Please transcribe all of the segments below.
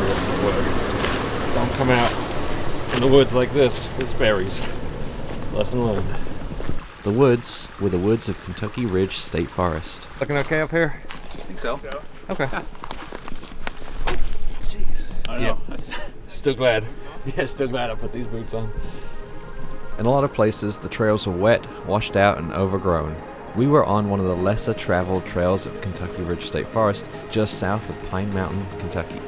careful with the wood. Don't come out in the woods like this with berries. Lesson learned. The woods were the woods of Kentucky Ridge State Forest. Looking okay up here? I think so. Okay. Jeez. I know. Yeah. Still glad. Yeah, still glad I put these boots on. In a lot of places, the trails were wet, washed out, and overgrown. We were on one of the lesser traveled trails of Kentucky Ridge State Forest, just south of Pine Mountain, Kentucky.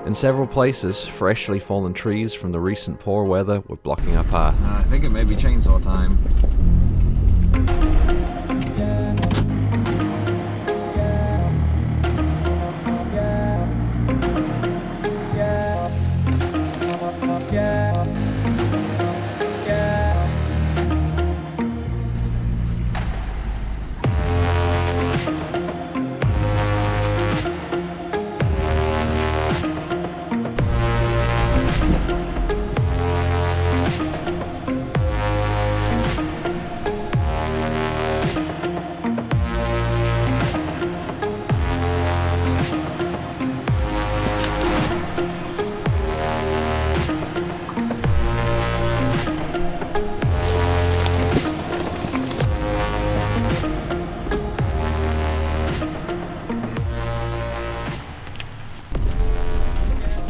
In several places, freshly fallen trees from the recent poor weather were blocking our path. I think it may be chainsaw time.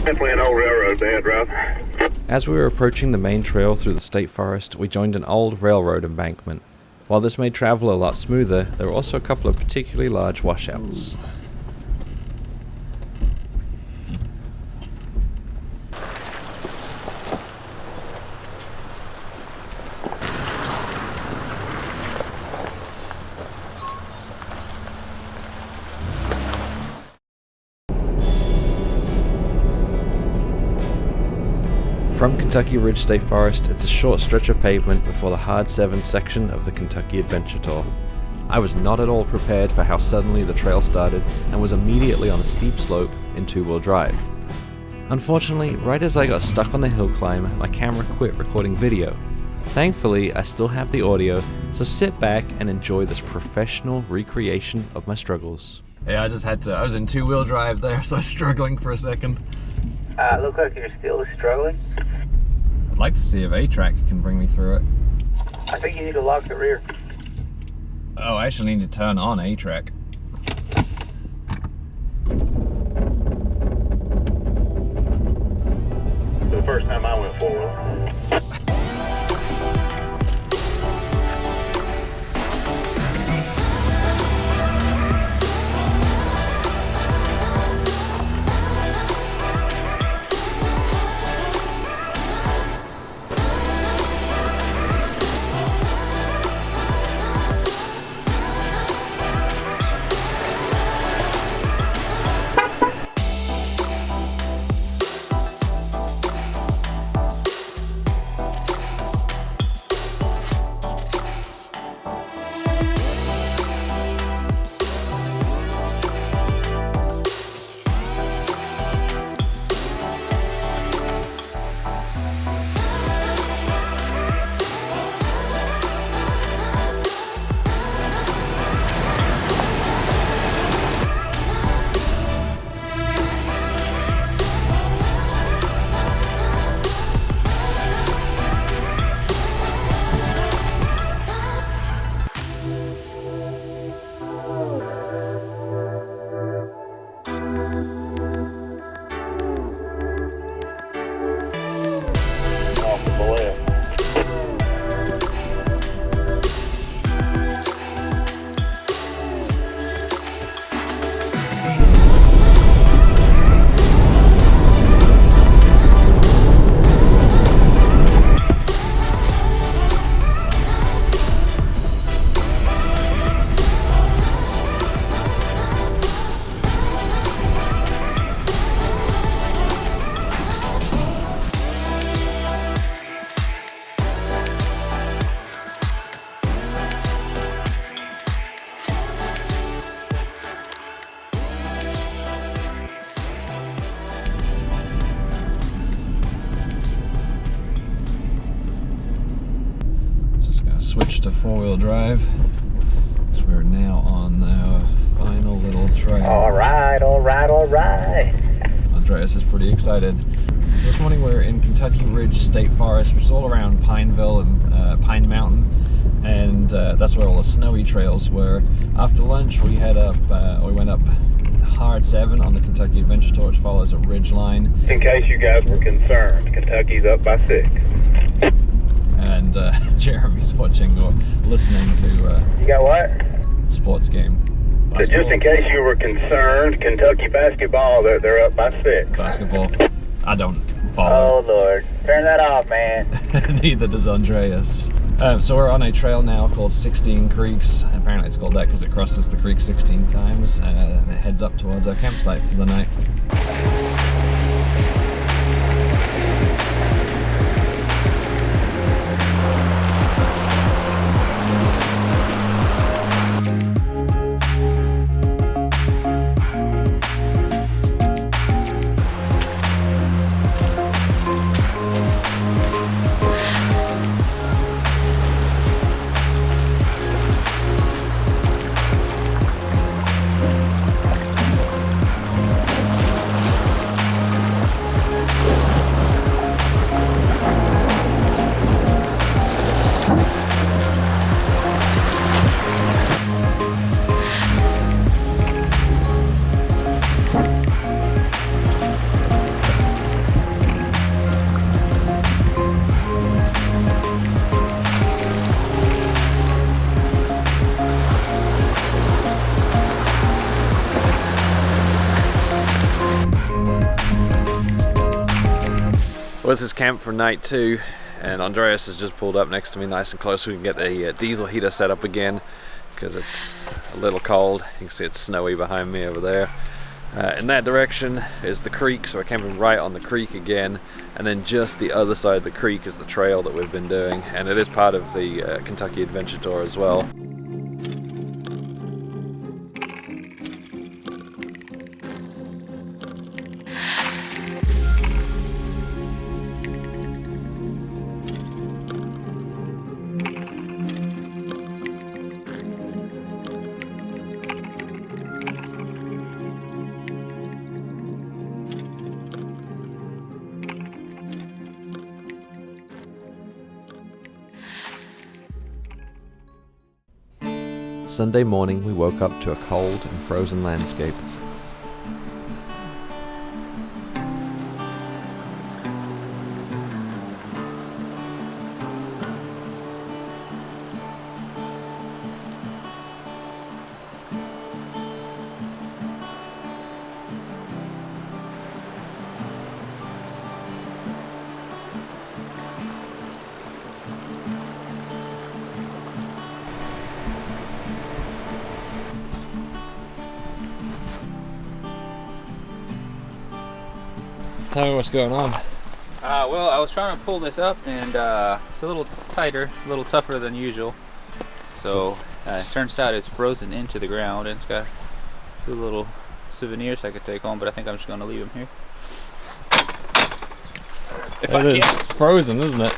Definitely an old railroad bed, Rob. As we were approaching the main trail through the state forest, we joined an old railroad embankment. While this made travel a lot smoother, there were also a couple of particularly large washouts. From Kentucky Ridge State Forest, it's a short stretch of pavement before the hard 7 section of the Kentucky Adventure Tour. I was not at all prepared for how suddenly the trail started and was immediately on a steep slope in 2-wheel drive. Unfortunately, right as I got stuck on the hill climb, my camera quit recording video. Thankfully, I still have the audio, so sit back and enjoy this professional recreation of my struggles. Yeah, I was in 2-wheel drive there, so I was struggling for a second. Look like you're still struggling. I'd like to see if A-Track can bring me through it. I think you need to lock the rear. Oh, I actually need to turn on A-Track. The first time I went 4-wheel. to four-wheel drive. So we're now on our final little trail. All right. Andreas is pretty excited. So this morning we're in Kentucky Ridge State Forest, which is all around Pineville and Pine Mountain, and that's where all the snowy trails were. After lunch, we went up Hard 7 on the Kentucky Adventure Tour, which follows a ridge line. In case you guys were concerned, Kentucky's up by 6. And Jeremy's watching or listening to You got what? sports game. So just in case you were concerned, Kentucky basketball, they're up by 6. Basketball. I don't follow. Oh, Lord. Turn that off, man. Neither does Andreas. So we're on a trail now called 16 Creeks. Apparently it's called that because it crosses the creek 16 times and it heads up towards our campsite for the night. Well, this is camp for night 2, and Andreas has just pulled up next to me nice and close so we can get the diesel heater set up again because it's a little cold. You can see it's snowy behind me over there. In that direction is the creek, so we're camping right on the creek again, and then just the other side of the creek is the trail that we've been doing, and it is part of the Kentucky Adventure Tour as well. Sunday morning, we woke up to a cold and frozen landscape. Tell me what's going on. Well, I was trying to pull this up, and it's a little tighter, a little tougher than usual. So it turns out it's frozen into the ground, and it's got 2 little souvenirs I could take home, but I think I'm just going to leave them here. If I It is can. frozen, isn't it?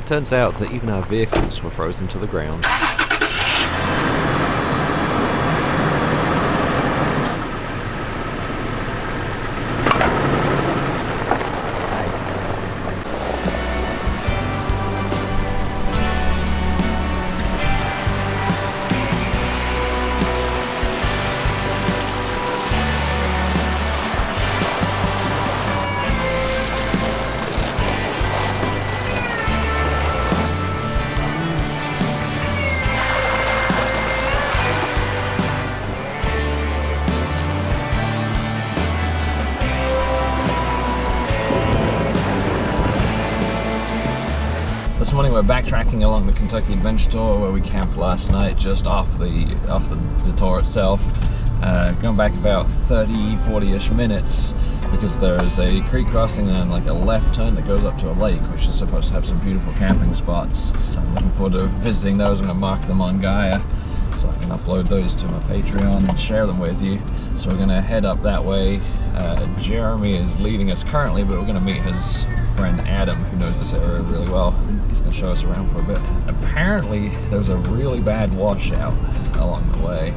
Turns out that even our vehicles were frozen to the ground. This morning we're backtracking along the Kentucky Adventure Tour where we camped last night just off the tour itself. Going back about 30-40-ish minutes because there's a creek crossing and then like a left turn that goes up to a lake which is supposed to have some beautiful camping spots. So I'm looking forward to visiting those. I'm going to mark them on Gaia so I can upload those to my Patreon and share them with you. So we're going to head up that way. Jeremy is leading us currently, but we're going to meet his friend Adam, who knows this area really well. He's going to show us around for a bit. Apparently, there's a really bad washout along the way.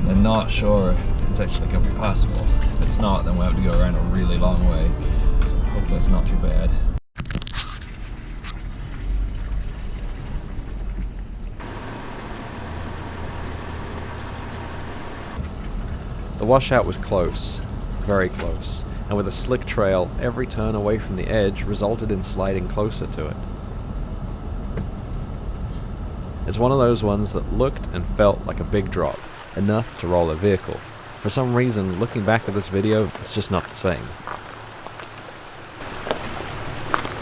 They're not sure if it's actually going to be possible. If it's not, then we'll have to go around a really long way. So hopefully it's not too bad. The washout was close, very close, and with a slick trail, every turn away from the edge resulted in sliding closer to it. It's one of those ones that looked and felt like a big drop, enough to roll a vehicle. For some reason, looking back at this video, it's just not the same.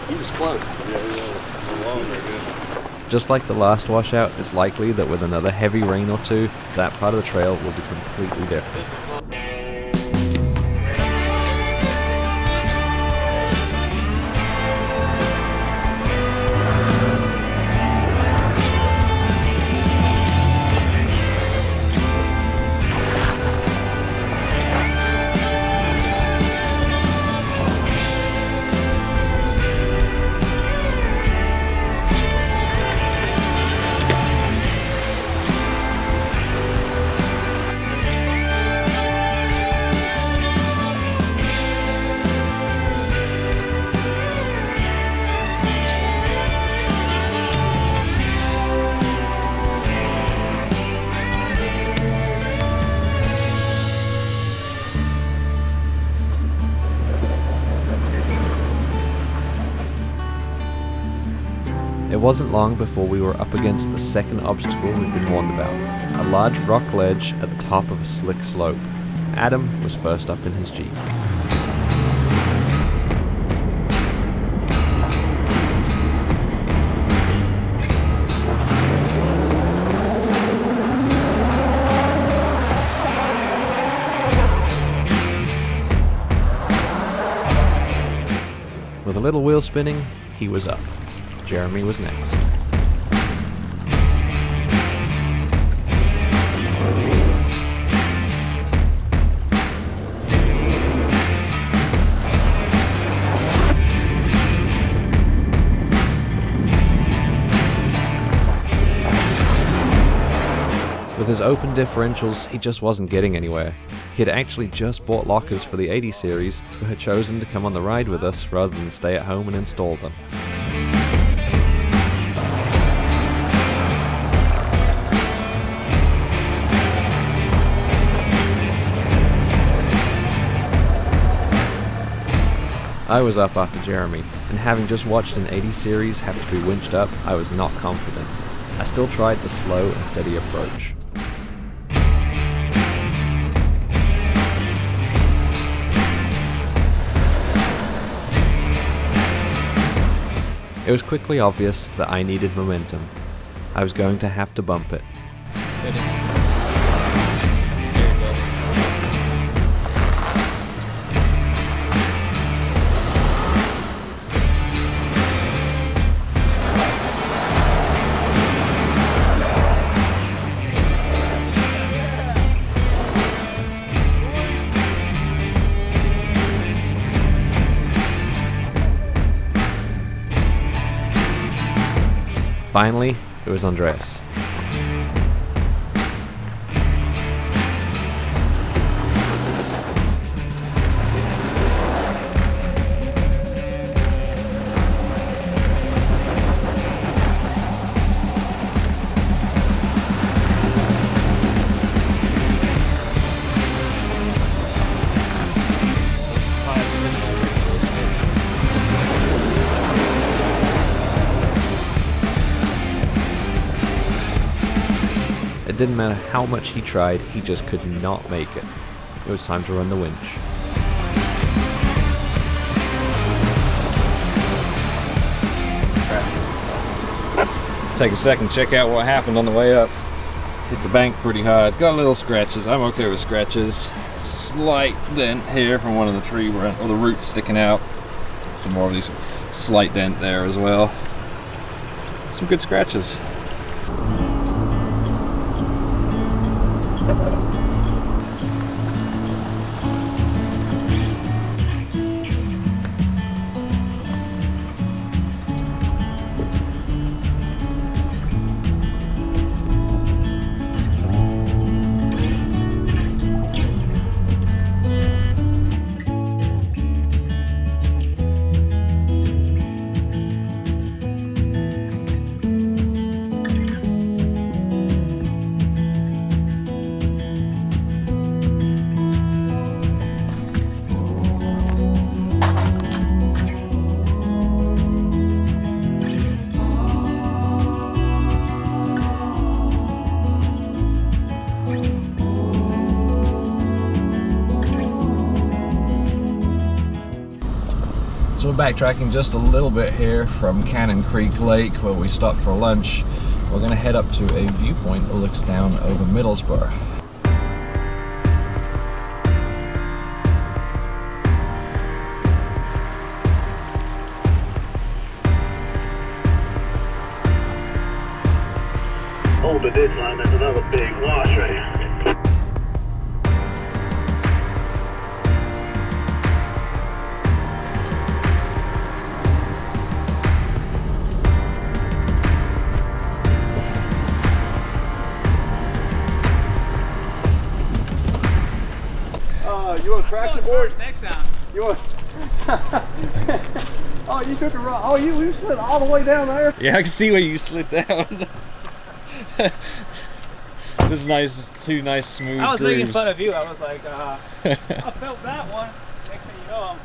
He was close. Yeah, along there, good. Just like the last washout, it's likely that with another heavy rain or two, that part of the trail will be completely different. It wasn't long before we were up against the second obstacle we'd been warned about, a large rock ledge at the top of a slick slope. Adam was first up in his Jeep. With a little wheel spinning, he was up. Jeremy was next. With his open differentials, he just wasn't getting anywhere. He had actually just bought lockers for the 80 series, but had chosen to come on the ride with us rather than stay at home and install them. I was up after Jeremy, and having just watched an 80 series have to be winched up, I was not confident. I still tried the slow and steady approach. It was quickly obvious that I needed momentum. I was going to have to bump it. Finally, it was Andres. It didn't matter how much he tried, he just could not make it. It was time to run the winch. Take a second, check out what happened on the way up. Hit the bank pretty hard. Got little scratches. I'm okay with scratches. Slight dent here from one of the tree or the roots sticking out. Some more of these slight dent there as well. Some good scratches. backtracking just a little bit here from Cannon Creek Lake where we stopped for lunch. We're going to head up to a viewpoint that looks down over Middlesbrough. Hold the ditch line, there's another big wash right here. You want a traction board? Next time. You want? Oh, you took a run. Oh, you slid all the way down there. Yeah, I can see where you slid down. This is nice, two nice smooth I was making grooves. fun of you. I was like, I felt that one. Next thing you know, I'm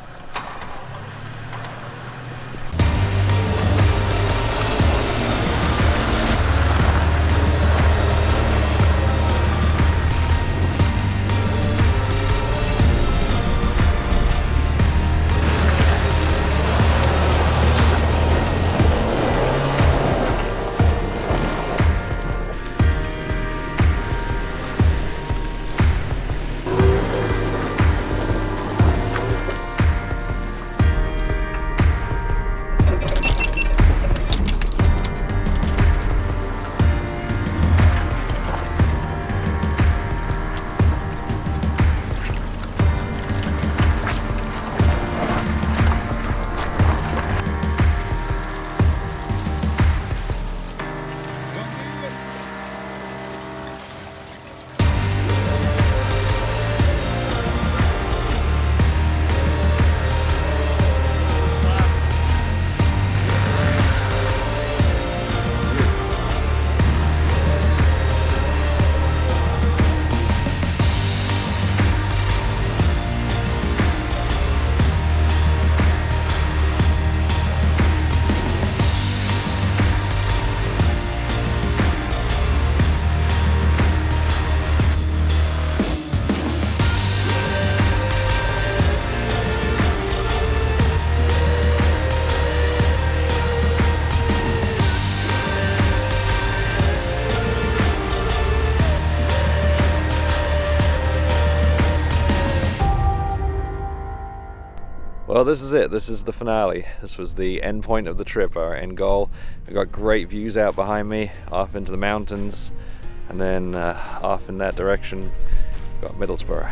Well, this is it. This is the finale. This was the end point of the trip, our end goal. We've got great views out behind me, off into the mountains, and then off in that direction, we've got Middlesbrough.